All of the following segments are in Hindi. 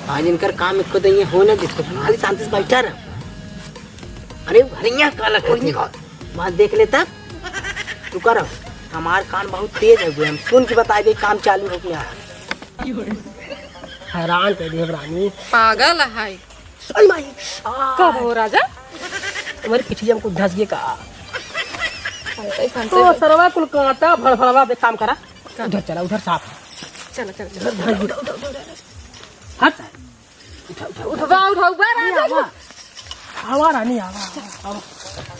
आज इनकर काम इनको तो ये होने देते खाली शांति से बैठा रह। अरे हरिया काला कोई बात देख लेता तू कर। हमार कान बहुत तेज है हम सुन के बता दे काम चालू हो गया। हैरान कर दिया रानी पागल है। कब हो राजा तुम्हारी पिछली हमको धस गए का तो सरवा कुल कांटा भड़भड़वा पे काम करा। उधर चला उधर साफ चलो चलो हट उठाओ उठाओ राजा आवा रानी आवा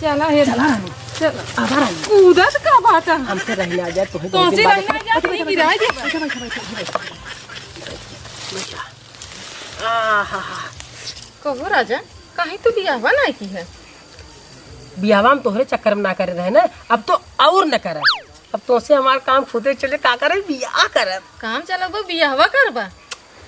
चला हे चला रानी चलो आवा रानी उधर का बात है हमसे रहने आ जाए तो कौन सी रहना जा नहीं गिरा दे कहो राजा काहे तू बियाहवा नहीं की है। बियाहवा में तोहरे चक्कर में ना करे रहे ना अब तो और न करे। अब तो से हमार काम खुदे चले का करे बियाह करे काम चला वो बियाहवा करबा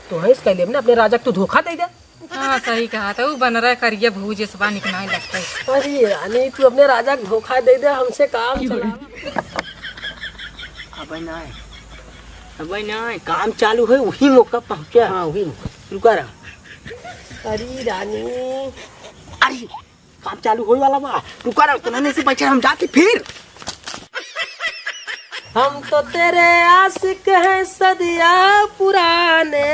तो है इसके लिए ना अपने राजा को तू धोखा दे दे। हाँ सही कहा था वो बन रहा करिए भूजे सबा निकलने लगता है। अरे यानी तू अपने राजा को धोखा दे दे हमसे काम चला। अब ना काम चालू है वही मौका पहुंचा। हाँ वही रुका रहा। अरे रानी अरे काम चालू होने वाला बा रुका रहा तो से बैठे हम जाते फिर। हम तो तेरे आशिक हैं सदिया पुराने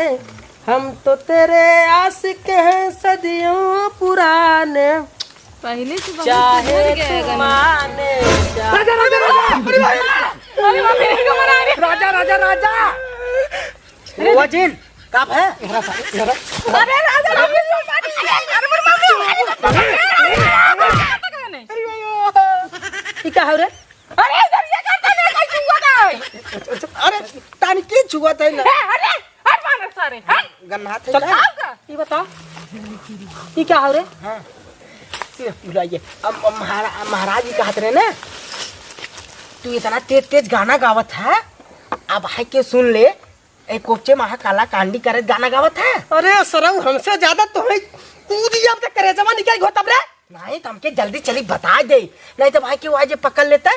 हम तो तेरे आशिक हैं सदियों पुराने पहले से चाहे तू माने राजा राजा राजा वो जिन कब है अरे राजा क्या हो रे अरे दरिया का तने का छुआ का अरे तानी की छुआ था ना अरे हट मार सारे हट गन्ना चल था ये बता ये क्या हो रे। हाँ बुलाइए अब महाराज जी कहते रहे ना तू इतना तेज तेज गाना गावत है अब है के सुन ले एक कोपचे महा काला कांडी करे गाना गावत है। अरे सरऊ हमसे ज्यादा तो है कूद जब तक करे जमा निकल गो तब रे नहीं तो हमके जल्दी चली बता दे नहीं तो भाई के वो आज पकड़ लेता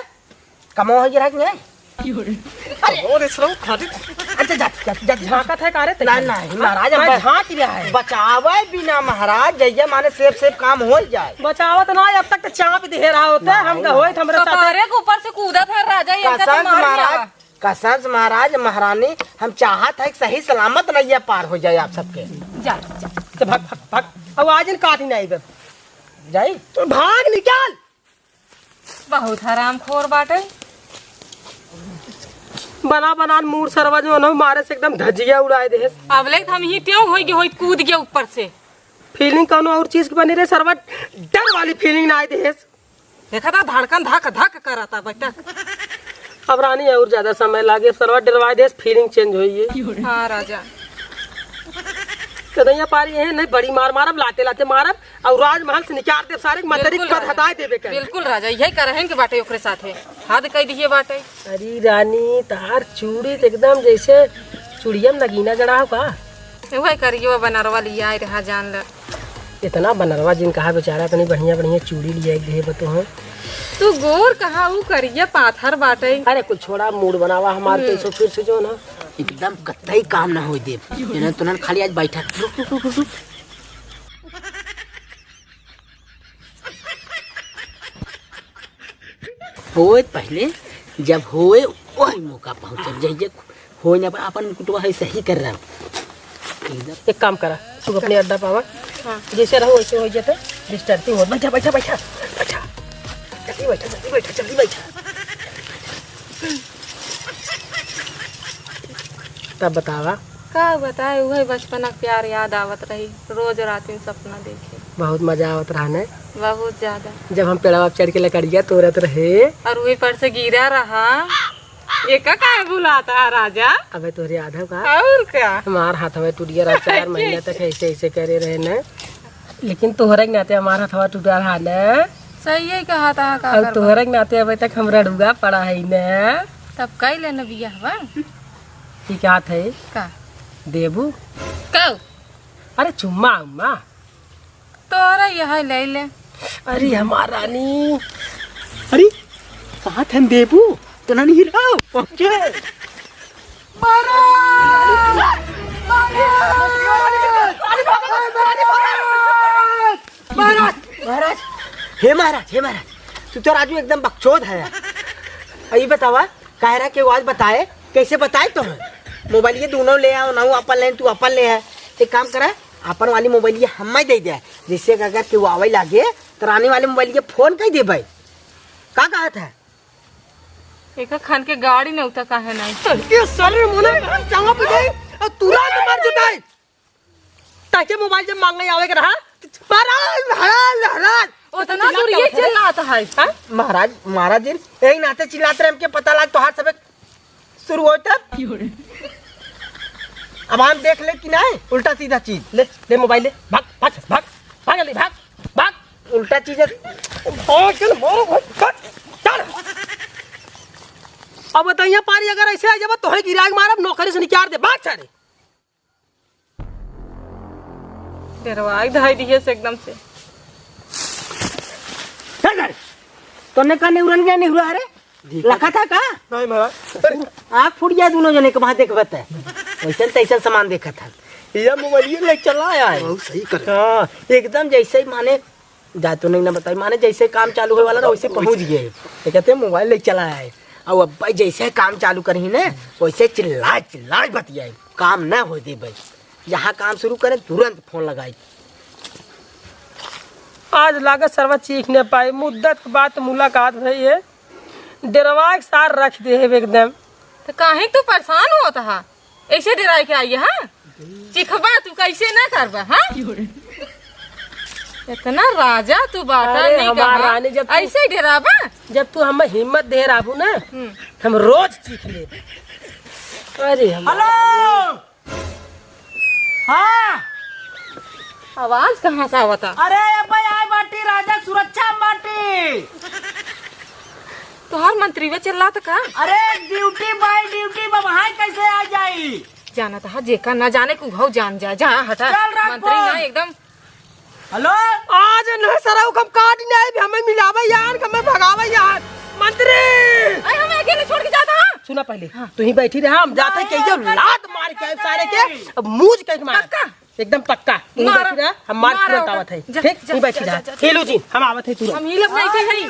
कमो है गिरा नहीं। अरे और सरऊ खाती अच्छा जा झांकत है कारे नहीं नहीं महाराज हम झांक रहा है बचावे बिना महाराज जइया माने सेफ काम हो जाए बचावत ना अब तक तो चाप दे रहा होता है हम होए हमरे साथ कपारे के ऊपर से कूदा था राजा ये का तो मार दिया। कसंस महाराज महारानी हम चाहत है सही सलामत नैया पार हो जाए आप सबके। जा तो भाग भाग भाग अब आज काट ही नहीं बे जाई तो भाग निकाल बहुत हराम खोर बाटे बना बना मूर सरवा जो न मारे से एकदम धजिया उड़ाए दे। अब ले हम ही ट्यों होई कूद गया ऊपर से फीलिंग कौनो और चीज की बनी रे सरवा डर वाली फीलिंग ना आए दे। देखा था धड़कन धक धक कर था बेटा। अब रानी और ज्यादा समय लागे सरवा डरवाए दे फीलिंग चेंज हुई है। हाँ राजा कदैया पारी है नहीं बड़ी मार मारब लाते लाते मारब और राजमहल से निकाल दे सारे मंत्री बिल्कुल कद हटाए देबे कर। बिल्कुल राजा यही करहन के बाटे ओकरे साथे हाथ कह दिए बाटे। अरे रानी तार चूड़ी तो एकदम जैसे चूड़िया में नगीना जड़ा हो का वही करियो बनरवा लिया रहा जान ल इतना बनरवा जिन कहा बेचारा इतनी बढ़िया बढ़िया चूड़ी लिया दे बतो तू गोर कहा ऊ करिया पाथर बाटे। अरे कुछ छोड़ा मूड बनावा हमारे तो फिर से जो ना एकदम कतई काम ना हो दे तुरंत खाली आज बैठा रुक रुक रुक रुक होए पहले जब होए वही मौका पहुंच जाइए हो ना अपन कुटवा है सही कर रहा एक काम करा तू अपने अड्डा पावा। हाँ। जैसे रहो वैसे हो जाते डिस्टर्बिंग हो बैठा बैठा बैठा बैठा जल्दी बैठा जल्दी बैठा जल्दी बैठा। तब बतावा का बताए वही बचपन का प्यार याद आवत रही रोज रात में सपना देखे बहुत मजा आवत रहा ने बहुत ज्यादा जब हम पेड़वा चढ़ के लकड़िया तोड़त रहे और वही पर से गिरा रहा एक का बुलाता है राजा। अबे तोरे आधा का और क्या हमार हाथ में टूट गया 4 महीने तक ऐसे ऐसे करे रहे न लेकिन तोहरे के नाते हमार हाथ में टूटा रहा न सही है कहा था का और तोहरे के नाते अबे तक हम रड़ुआ पड़ा है न तब कई लेना बियाहवा की क्या थे का देबू कब अरे चुम्मा उम्मा तोरा यह ले ले। अरे हमार रानी अरे कहाँ थे देबू तो ना नहीं रहा पहुंचे मारो हे महाराज तू तो राजू एकदम बकचोद है। अभी बतावा कह रहा कि आवाज बताए कैसे बताए तुम मोबाइल ये दोनों ले आओ ना अपन ले तू अपन ले है। एक काम करा अपन वाली मोबाइल ये हम दे दे जिससे अगर के आवे लागे तो रानी वाले मोबाइल ये फोन कह दे भाई का कहा था एक खान के गाड़ी न उठा काहे नहीं ये साले मोने चांगा पे गई और तुरंत मार जुटाई ताके मोबाइल जब मांगने आवे के रहा महाराज उतना दूर ये चिल्लाता है हां महाराज जी यही नाते चिल्लाते रहे हमके पता लग तो हाथ सब शुरू होता अब हम देख ले कि नहीं उल्टा सीधा चीज ले मोबाइल ले भाग भाग भाग भाग ले भाग भाग उल्टा चीज चल अब बताइए पारी अगर ऐसे आ जब तोहरे गिराग मारब नौकरी से निकाल दे भाग सारे डरवाई धाई दिए से एकदम से तोने का निउरन गया नहीं हुआ रे लखा था का नहीं महाराज आँख फूट गया दोनों जने के वहां देखबत है वैसे तैसे सामान देखा था ये मोबाइल ले चला आया है बहुत सही कर हाँ एकदम जैसे ही माने जा तो नहीं ना बताई माने जैसे काम चालू होने वाला ना वैसे पहुंच गए ये कहते हैं मोबाइल ले चला आया है और अब भाई जैसे काम चालू करी ना वैसे चिल्लाए बतियाए काम ना हो दे भाई जहाँ काम शुरू करे तुरंत फोन लगाई आज लागत सर्व चीख न पाए मुद्दत के बाद मुलाकात भई है डरवा के सार रख दे है एकदम तो काहे तू परेशान होता है ऐसे डराई के आई है चिखबा तू कैसे ना करबा हां इतना राजा तू बाटा अरे नहीं हमार कर रानी जब ऐसे डराबा जब तू हमें हिम्मत दे राबू ना हम रोज चीख ले अरे हेलो हाँ आवाज कहाँ से आवता अरे भाई आए बाटी राजा सुरक्षा बाटी तोहर मंत्री वे चिल्ला तो का अरे ड्यूटी बाय ड्यूटी वहाँ कैसे आ जाई जाना था जेका ना जाने को घाव जान जा जा हटा चल रख मंत्री फोन। ना एकदम हेलो आज न सरा कम काट नहीं हमें मिलावे यार हमें भगावे यार मंत्री अरे हम अकेले छोड़ के जाता हां सुना पहले तू ही बैठी रहा हम जाते के जो लात मार के सारे के अब मूंज के मार पक्का? एकदम पक्का तू मार। बैठी रहा हम मार मार तुरंत होगा। आवत है जा, ठीक जा, तू बैठी जा, रहा जा, जा। हेलो जी हम आवत है तुरंत हम ही लोग नहीं कहीं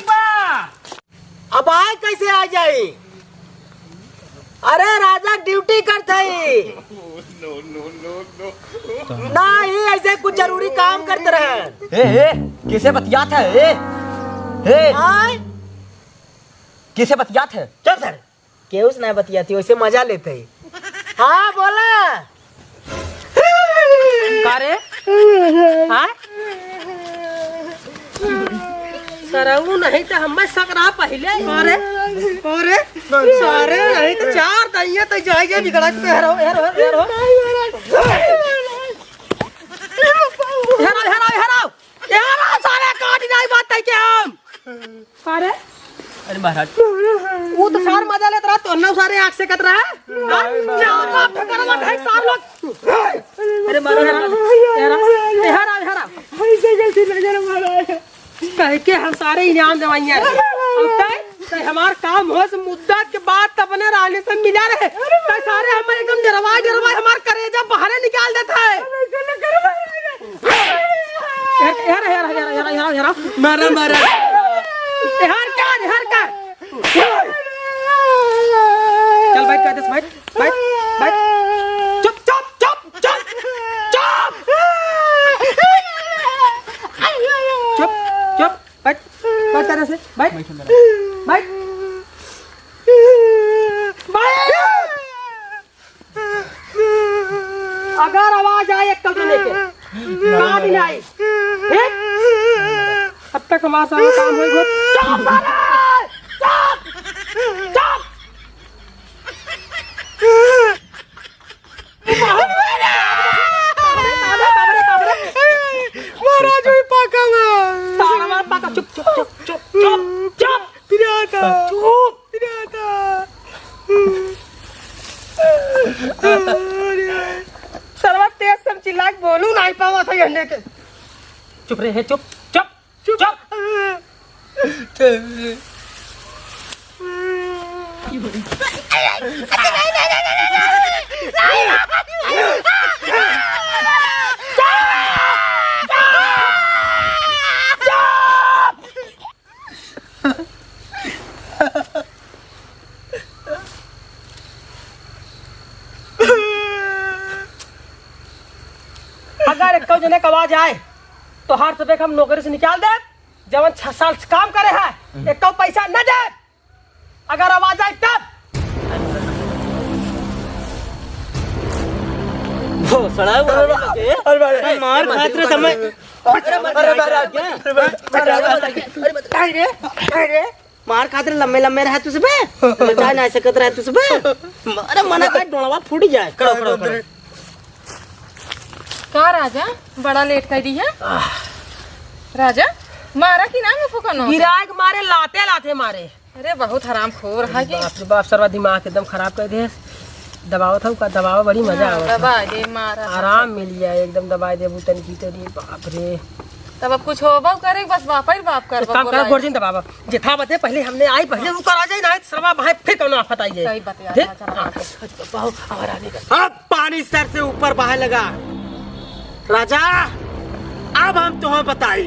अब आए कैसे आ जाई अरे राजा ड्यूटी करते ही नहीं ऐसे कुछ जरूरी काम करते रहे हे किसे बतियात है हे आए किसे बतियात है चल सर केहू से नहीं बतियाती वैसे मजा लेते ही हाँ बोला का रे हां सरऊ नहीं तो हमें सकरा पहले अरे अरे सारे नहीं तो चार दैया तो जाएगा बिगड़ा के हेरो हेरो हेरो हेरो सारे काट नहीं बात है क्या हम सारे अरे महाराज वो तो सार मजा लेत रहा तो ना सारे आंख से कत रहा क्या बात कर रहा है सार लोग अरे मारो हेरा ऐसे जल्दी नजर मारा कह के हम सारे इनाम दवाइयां तो हमार काम हो मुद्दा के बाद तब ने रानी से मिला रहे तो सारे हम एकदम डरवा हमार करेजा बाहर निकाल देता है हेरा मारा हर का चल बैठ कर दस बैठ चुप बैठ कर से बैठ अगर आवाज आए एक कल लेके काट नहीं अब तक हमारा सारा काम हो सर्वत तेज सब चिल्ला के बोलू नहीं पावा था अंडे के चुप रहे चुप अगर एक जने का आवाज आए तो हर सबे हम नौकरी से निकाल दे। जवन 6 साल से काम करे है एक पैसा न दे। अगर आवाज आए तब मार खातिर समय मार खातिर लम्बे लम्बे रहे तुझ पे जा नहीं सकत रहे तुझ पे। अरे मना का डोलवा फूट जाए। का राजा बड़ा लेट कर दी है राजा। मारा कि ना फुकनो गिराक मारे लाते लाते मारे। अरे बहुत हराम खोर है कि बाप रे बाप सर्वा दिमाग एकदम खराब कर दे। दबाव था का दबाव बड़ी मजा आवा। दबा दे मारा आराम मिल जाए एकदम दबा दे बुतन की तेरी बाप रे। तब अब कुछ होबा करे बस बाप ही बाप कर काम कर गोरजिन दबाव जिथा बते पहले हमने आई पहले ऊपर आ जाए ना सर्वा भाई फिर कोनो आफत आई जाए। सही बतिया अब पानी सर से ऊपर बहा लगा। राजा अब हम तुम्हें बताई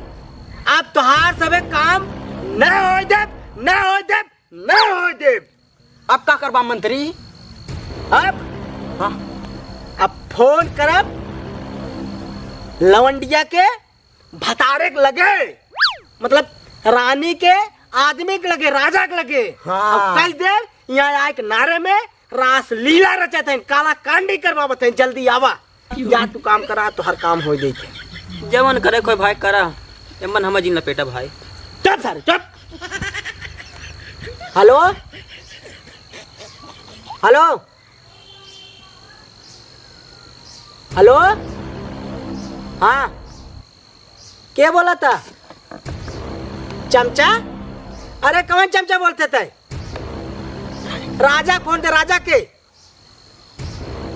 अब तुहार सबे काम न हो दे न हो दे न हो दे। अब का करबा मंत्री अब हाँ अब फोन करब लवंडिया के भतारे के लगे मतलब रानी के आदमी के लगे राजा के लगे। हाँ। अब कल दे यहाँ एक नारे में रास लीला रचत है काला कांडी करवावत है। जल्दी आवा या तू काम करा तो हर काम हो जाए। जवन करे कोई भाई करा एमन हम जिन लपेटा भाई। चुप सारे चुप। हेलो हेलो हेलो हाँ क्या बोला था चमचा। अरे कौन चमचा बोलते थे राजा फोन थे राजा के।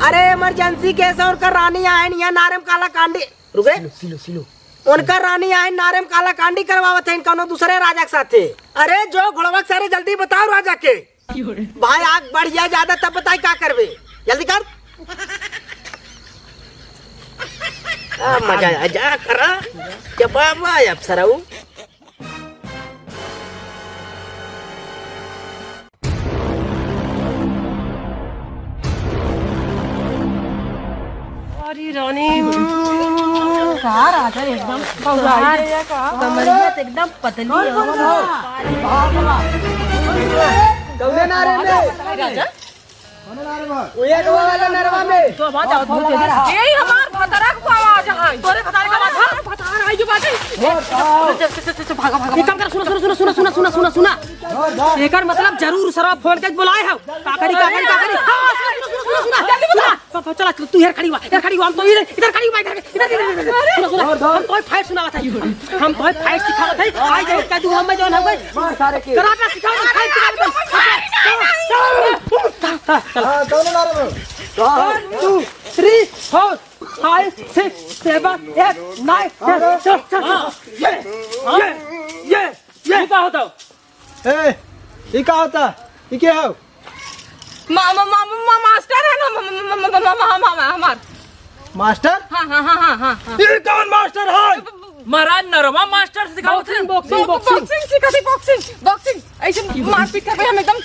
अरे इमरजेंसी केस है उनका रानी आए यहाँ नारेम काला कांडी रुक गए सिलो सिलो उनका रानी आए नारेम काला कांडी करवावत है इनका दूसरे राजा के साथ। अरे जो घोड़वक सारे जल्दी बताओ राजा के भाई आग बढ़ जाए ज्यादा तब बताई क्या करवे जल्दी कर। मजा आ जा करा जवाब अब सराऊ। अरे रानी का राजा एकदम कमरिया एकदम पतली राजा नरवा में तो बात आओ यही हमार भतरा को आवाज है। तोरे भतरा का आवाज है भतरा आई जो बात है। भागा भागा ये काम कर। सुना एकर मतलब जरूर सरवा फोन के बुलाए हो का करी सुना चला तू इधर खड़ी हुआ हम तो इधर खड़ी हुआ इधर सुना हम तो फाइट सुनावत है। हम तो फाइट सिखावत है। आ जाए का तू हम में जोन हो गए सारे के कराटा सिखावत फाइट सिखावत। हां कौन ला रहे हो 1 2 3 4 5 6 7 8 9 ये क्या होता ए ये क्या होता ये क्या हो मास्टर है ना हमार मास्टर। हाँ ये कौन मास्टर है महाराज नरवा मास्टर सिखाओ थे बॉक्सिंग सिखाते बॉक्सिंग ऐसे मारपीट कर हम एकदम।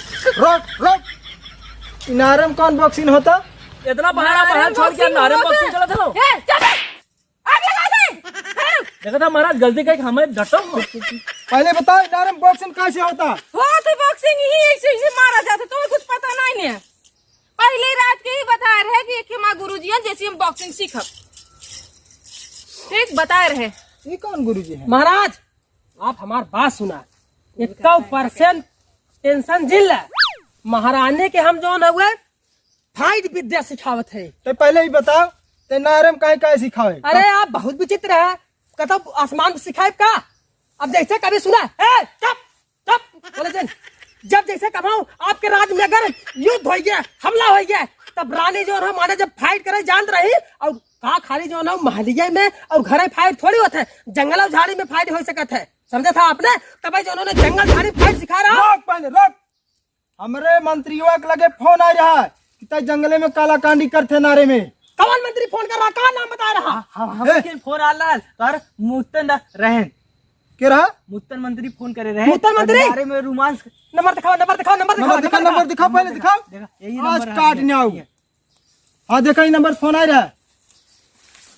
रोक नारम कौन बॉक्सिंग होता। इतना पहाड़ा छोड़ के नारम बॉक्सिंग चला था देखा था महाराज गलती कही हमें डटो। पहले बताओ नारम बॉक्सिंग कैसे होता। हो तो बॉक्सिंग ही ऐसे मारा जाता तो कुछ पता नहीं है। पहले रात के ही बता रहे कि एक माँ गुरुजी हैं जैसे हम बॉक्सिंग सीखब ठीक बता रहे। ये कौन गुरुजी है। महाराज आप हमार बात सुना 100% टेंशन जिल महारानी के हम जो हुए फाइट विद्या सिखावत है। तो पहले ही बताओ ते नारम काय सिखावे। अरे आप बहुत विचित्र है कतो आसमान सिखाए का। अब जैसे कभी सुना चुप बोले जब जैसे कभाऊ आपके राज्य में अगर युद्ध हो गया हमला हो गया तब रानी जो है माने जब फाइट करे जान रही और कहा खाली जो है महलिया में और घरे फाइट थोड़ी होता है जंगल और झाड़ी में फाइट हो सकता है। समझा था आपने तब जो उन्होंने जंगल झाड़ी फाइट सिखा रहा। रोक हमरे मंत्रियों के लगे फोन आ रहा है कि जंगले में काला कांडी करते नारे में। कौन मंत्री फोन कर रहा कौन नाम बता रहा। फोन आ रहा पर मुस्तन रहन के रहा मुस्तन मंत्री फोन करे रहे मुस्तन मंत्री नारे में रोमांस नंबर दिखाओ नंबर दिखाओ पहले दिखाओ आज काट नहीं आओ। हाँ देखा नंबर फोन आ रहा है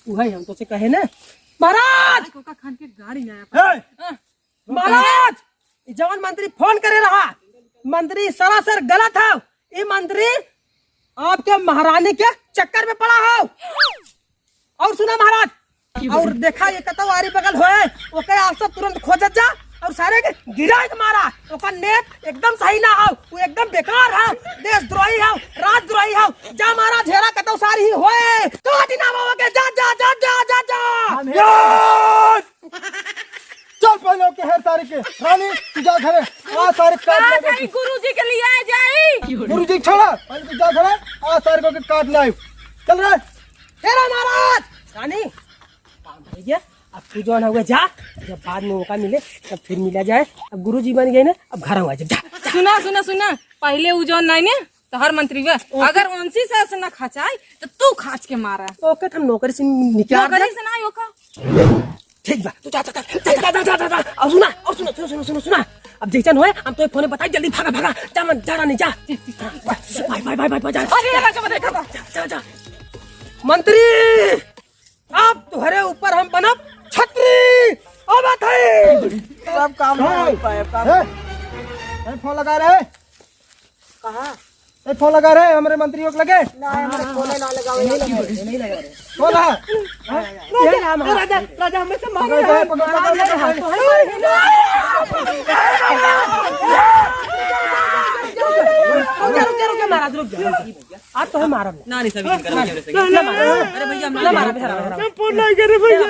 वही हम तो से कहे ना महाराज कोका खान के गाड़ी में आया महाराज ई जवान मंत्री फोन करे रहा मंत्री सरासर गलत है ये मंत्री आपके महारानी के चक्कर में पड़ा हो और सुना महाराज और देखा ये कतो आरी बगल होए ओके आप सब तुरंत खोजत जा और सारे के गिराए के मारा ओका नेट एकदम सही ना हो वो एकदम बेकार है देशद्रोही है राजद्रोही है जा मारा झेरा कतो सारी ही होए तो हटी ना बाबा के जा जा जा जा जा जा चल पहले के हर तारीख के रानी तू जा घरे आ तारीख काट ले गुरुजी के लिए आ जाई गुरुजी छोड़ा पहले तू जा घरे आ तारीख के काट ले चल रे तेरा महाराज रानी काम भैया अब तू जो ना हुआ जा जब बाद में मौका मिले तब फिर मिला जाए अब गुरुजी बन गए ना अब घर हुआ जा सुना सुना सुना पहले उ जौन नहीं ने तो हर मंत्री वे अगर उनसी से ना खचाई तो तू खाच के मारा ओके हम नौकरी से निकाल नौकरी से ना योका ठीक बा तू जा जा जा जा जा जा और सुना अब जैसन होए हम तो फोन बताई जल्दी भागा भागा जा मन जा रानी जा बाय जा अरे राजा देखा जा जा मंत्री अब तुम्हारे ऊपर हम बनब छतरी अब बात है अब काम नहीं हो पाए काम फोन लगा रहे कहाँ फोन लगा रहे हमारे मंत्रियों को लगे ना हमारे फोन ना लगावे नहीं लगा रहे फोन है राजा राजा हमें से मारो रुक महाराज रुक जा आज तो है मारा ना नहीं सब अरे भैया ना मारा फोन नहीं करे भैया